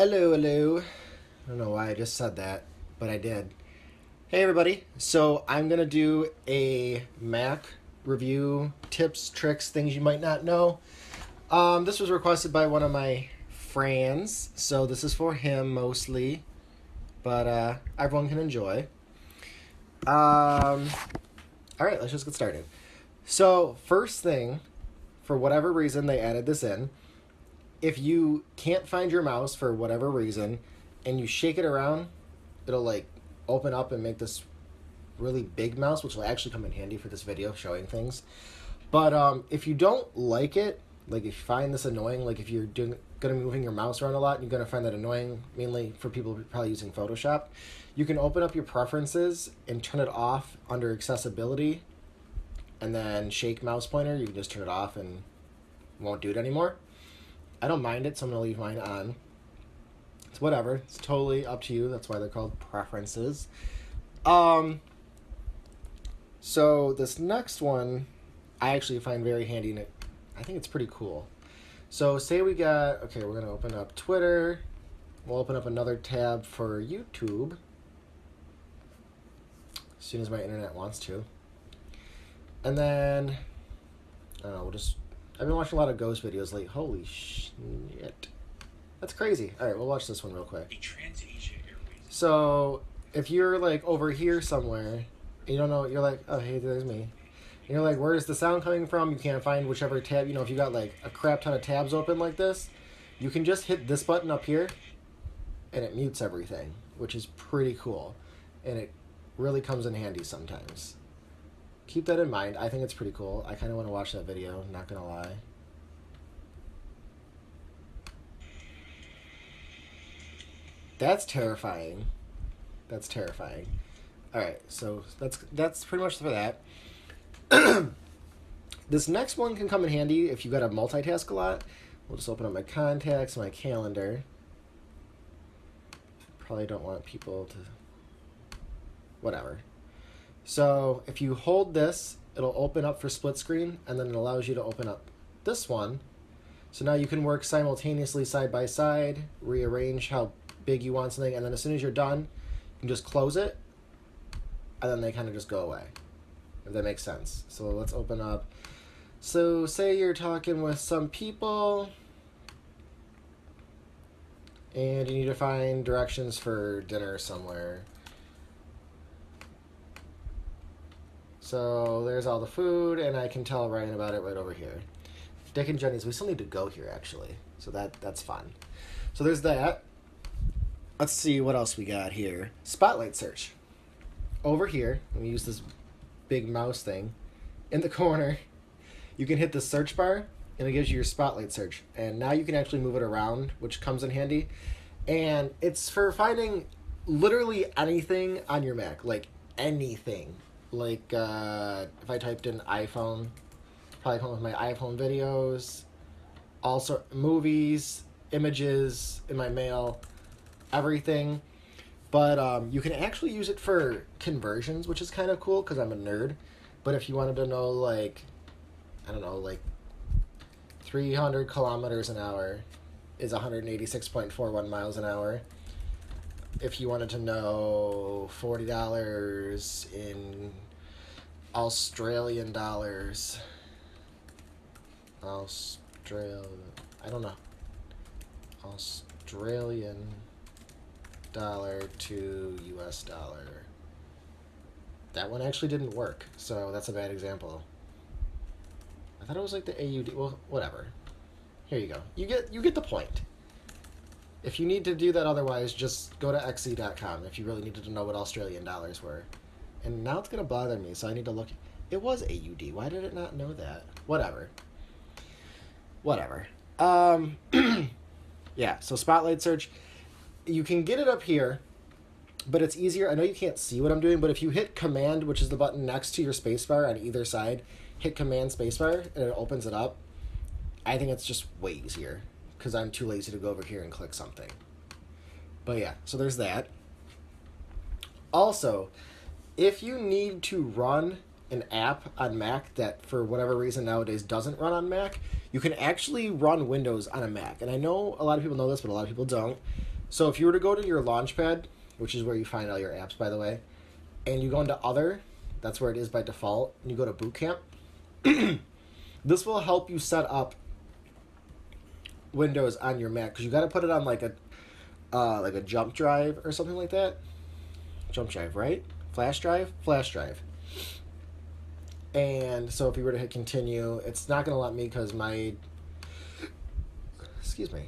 Hello, hello. I don't know why I just said that, but I did. Hey, everybody. So, I'm going to do a Mac review tips, tricks, things you might not know. This was requested by one of my friends, so this is for him mostly, but everyone can enjoy. All right, let's just get started. So, first thing, for whatever reason, they added this in. If you can't find your mouse for whatever reason and you shake it around, it'll like open up and make this really big mouse, which will actually come in handy for this video showing things. But if you don't like it, like if you find this annoying, like if you're going to be moving your mouse around a lot and you're going to find that annoying, mainly for people probably using Photoshop, you can open up your preferences and turn it off under accessibility and then shake mouse pointer. You can just turn it off and it won't do it anymore. I don't mind it, so I'm going to leave mine on. It's whatever. It's totally up to you. That's why they're called preferences. So this next one I actually find very handy, and I think it's pretty cool. So say we got, okay, we're going to open up Twitter. We'll open up another tab for YouTube as soon as my internet wants to. And then, I don't know, I've been watching a lot of ghost videos lately. Holy shit. That's crazy. Alright, we'll watch this one real quick. So, if you're like over here somewhere, you don't know, you're like, oh, hey, there's me. And you're like, where is the sound coming from? You can't find whichever tab, if you got like a crap ton of tabs open like this, you can just hit this button up here and it mutes everything, which is pretty cool. And it really comes in handy sometimes. Keep that in mind. I think it's pretty cool. I kind of want to watch that video, not going to lie. That's terrifying. That's terrifying. Alright, so that's pretty much for that. This next one can come in handy if you got to multitask a lot. We'll just open up my contacts, my calendar. Probably don't want people to... Whatever. So if you hold this, it'll open up for split screen, and then it allows you to open up this one. So now you can work simultaneously side by side, rearrange how big you want something, and then as soon as you're done, you can just close it, and then they kind of just go away, if that makes sense. So let's open up. So say you're talking with some people, and you need to find directions for dinner somewhere. So there's all the food, and I can tell Ryan about it right over here. Dick and Jenny's. We still need to go here, actually. So that's fun. So there's that. Let's see what else we got here. Spotlight search. Over here, let me use this big mouse thing. In the corner, you can hit the search bar, and it gives you your spotlight search. And now you can actually move it around, which comes in handy. And it's for finding literally anything on your Mac. Like, anything. Like, if I typed in iPhone, probably come up with my iPhone videos, also movies, images in my mail, everything. But you can actually use it for conversions, which is kind of cool because I'm a nerd. But if you wanted to know, like, I don't know, like 300 kilometers an hour is 186.41 miles an hour. If you wanted to know $40 in Australian dollars, I don't know, Australian dollar to US dollar. That one actually didn't work, so that's a bad example. I thought it was like the AUD. Well, whatever. Here you go. You get the point. If you need to do that otherwise, just go to xe.com if you really needed to know what Australian dollars were. And now it's going to bother me, so I need to look. It was AUD. Why did it not know that? Whatever. Yeah, so Spotlight Search. You can get it up here, but it's easier. I know you can't see what I'm doing, but if you hit Command, which is the button next to your spacebar on either side, hit Command Spacebar, and it opens it up. I think it's just way easier, because I'm too lazy to go over here and click something. But yeah, so there's that. Also, if you need to run an app on Mac that for whatever reason nowadays doesn't run on Mac, you can actually run Windows on a Mac. And I know a lot of people know this, but a lot of people don't. So if you were to go to your Launchpad, which is where you find all your apps, by the way, and you go into Other, that's where it is by default, and you go to Boot Camp, this will help you set up Windows on your Mac, because you got to put it on like a jump drive or something like that. Jump drive, right? Flash drive? Flash drive. And so if you were to hit continue, it's not going to let me because excuse me,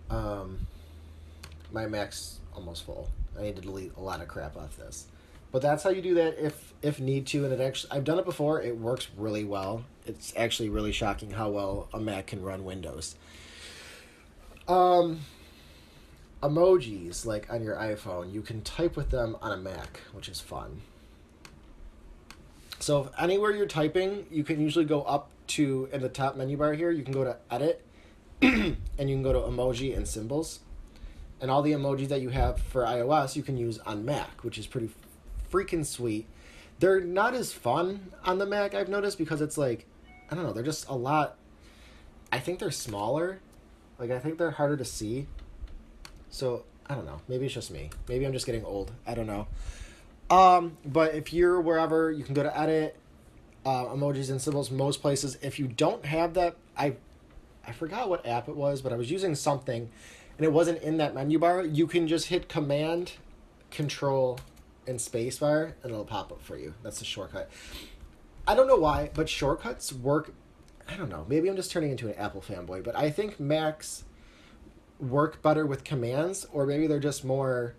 my Mac's almost full. I need to delete a lot of crap off this. But that's how you do that if need to, and it actually, I've done it before, it works really well. It's actually really shocking how well a Mac can run Windows. Emojis, like on your iPhone, you can type with them on a Mac, which is fun. So if anywhere you're typing, you can usually go up to, in the top menu bar here, you can go to Edit, and you can go to Emoji and Symbols. And all the emojis that you have for iOS, you can use on Mac, which is pretty freaking sweet. They're not as fun on the Mac, I've noticed, because it's like, I don't know, they're just a lot, I think they're smaller. Like, I think they're harder to see. So, I don't know. Maybe it's just me. Maybe I'm just getting old. I don't know. But if you're wherever, you can go to Edit, Emojis and Symbols, most places. If you don't have that, I forgot what app it was, but I was using something, and it wasn't in that menu bar. You can just hit Command, Control, and Spacebar, and it'll pop up for you. That's the shortcut. I don't know why, but shortcuts work. I don't know. Maybe I'm just turning into an Apple fanboy, but I think Macs work better with commands, or maybe they're just more,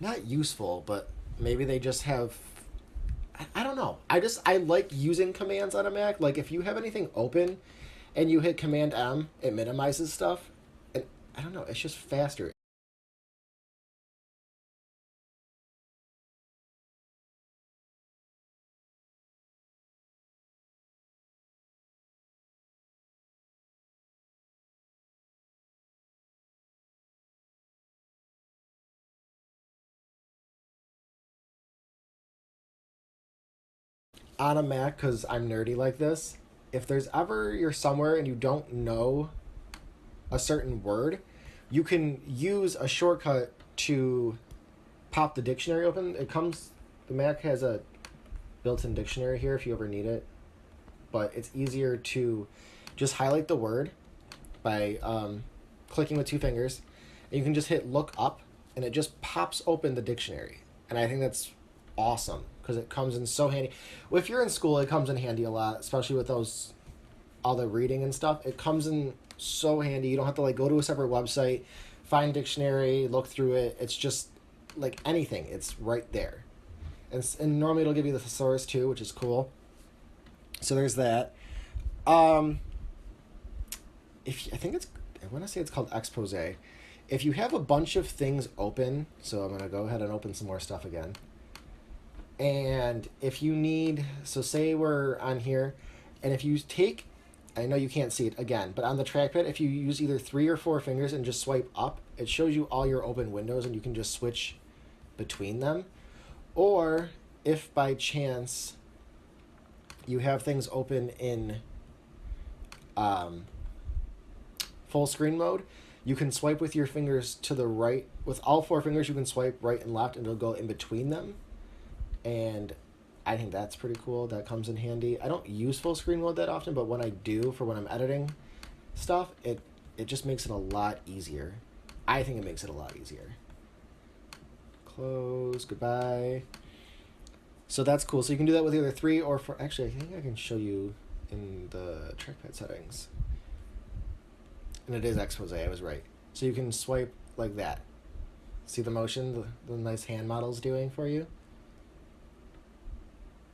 not useful, but maybe they just have, I don't know. I like using commands on a Mac. Like, if you have anything open and you hit Command M, it minimizes stuff. And I don't know, it's just faster. On a Mac, because I'm nerdy like this, if there's ever you're somewhere and you don't know a certain word, you can use a shortcut to pop the dictionary open. The Mac has a built-in dictionary here if you ever need it, but it's easier to just highlight the word by clicking with two fingers, and you can just hit look up, and it just pops open the dictionary. And I think that's awesome because it comes in so handy. If you're in school, it comes in handy a lot, especially with all the reading and stuff. It comes in so handy. You don't have to like go to a separate website, find dictionary, look through it. It's just like anything. It's right there. And normally it'll give you the thesaurus too, which is cool. So there's that. I want to say it's called Expose. If you have a bunch of things open, so I'm going to go ahead and open some more stuff again. And if you need, so say we're on here, and if you take, I know you can't see it again, but on the trackpad, if you use either 3 or 4 fingers and just swipe up, it shows you all your open windows and you can just switch between them. Or if by chance you have things open in full screen mode, you can swipe with your fingers to the right. With all 4 fingers, you can swipe right and left and it'll go in between them. And I think that's pretty cool. That comes in handy. I don't use full screen mode that often, but when I do, for when I'm editing stuff, it just makes it a lot easier. I think it makes it a lot easier. Close, goodbye. So that's cool. So you can do that with either 3 or 4. Actually, I think I can show you in the trackpad settings. And it is Expose, I was right. So you can swipe like that. See the motion the nice hand model's doing for you?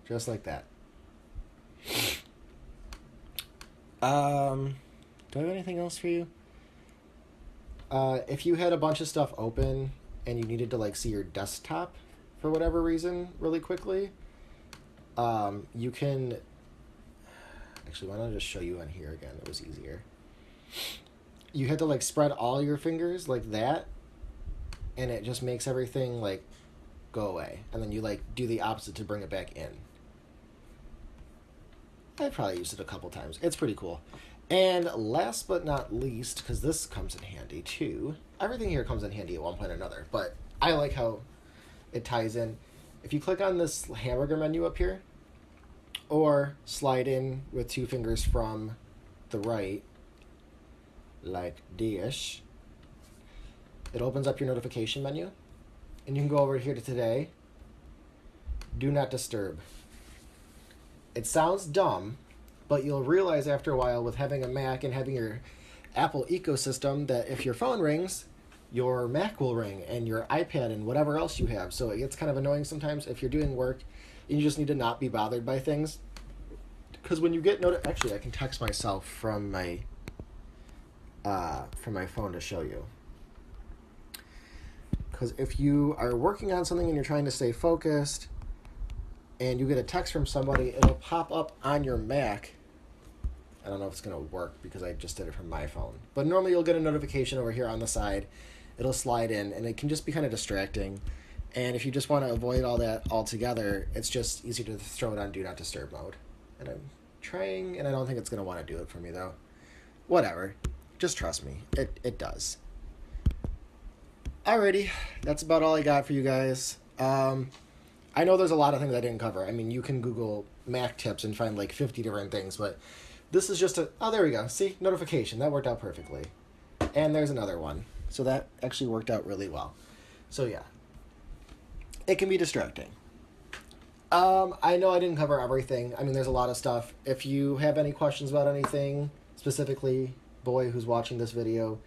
Just like that. Do I have anything else for you? If you had a bunch of stuff open and you needed to like see your desktop for whatever reason really quickly, you can... Actually, why don't I just show you on here again? It was easier. You had to like spread all your fingers like that, and it just makes everything like go away. And then you like do the opposite to bring it back in. I probably used it a couple times. It's pretty cool. And last but not least, because this comes in handy too, everything here comes in handy at one point or another, but I like how it ties in. If you click on this hamburger menu up here, or slide in with 2 fingers from the right, like this, it opens up your notification menu, and you can go over here to today, do not disturb. It sounds dumb, but you'll realize after a while with having a Mac and having your Apple ecosystem that if your phone rings, your Mac will ring and your iPad and whatever else you have. So it gets kind of annoying sometimes if you're doing work and you just need to not be bothered by things. Because when you get actually, I can text myself from my phone to show you. Because if you are working on something and you're trying to stay focused and you get a text from somebody, it'll pop up on your Mac. I don't know if it's going to work because I just did it from my phone. But normally you'll get a notification over here on the side. It'll slide in, and it can just be kind of distracting. And if you just want to avoid all that altogether, it's just easier to throw it on Do Not Disturb mode. And I'm trying, and I don't think it's going to want to do it for me, though. Whatever. Just trust me. It does. Alrighty. That's about all I got for you guys. I know there's a lot of things I didn't cover. I mean, you can Google Mac tips and find like 50 different things, but this is just oh, there we go. See? Notification. That worked out perfectly. And there's another one. So that actually worked out really well. So yeah. It can be distracting. I know I didn't cover everything. I mean, there's a lot of stuff. If you have any questions about anything, specifically, boy who's watching this video,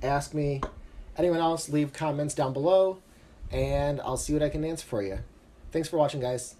ask me. Anyone else, leave comments down below, and I'll see what I can answer for you. Thanks for watching, guys.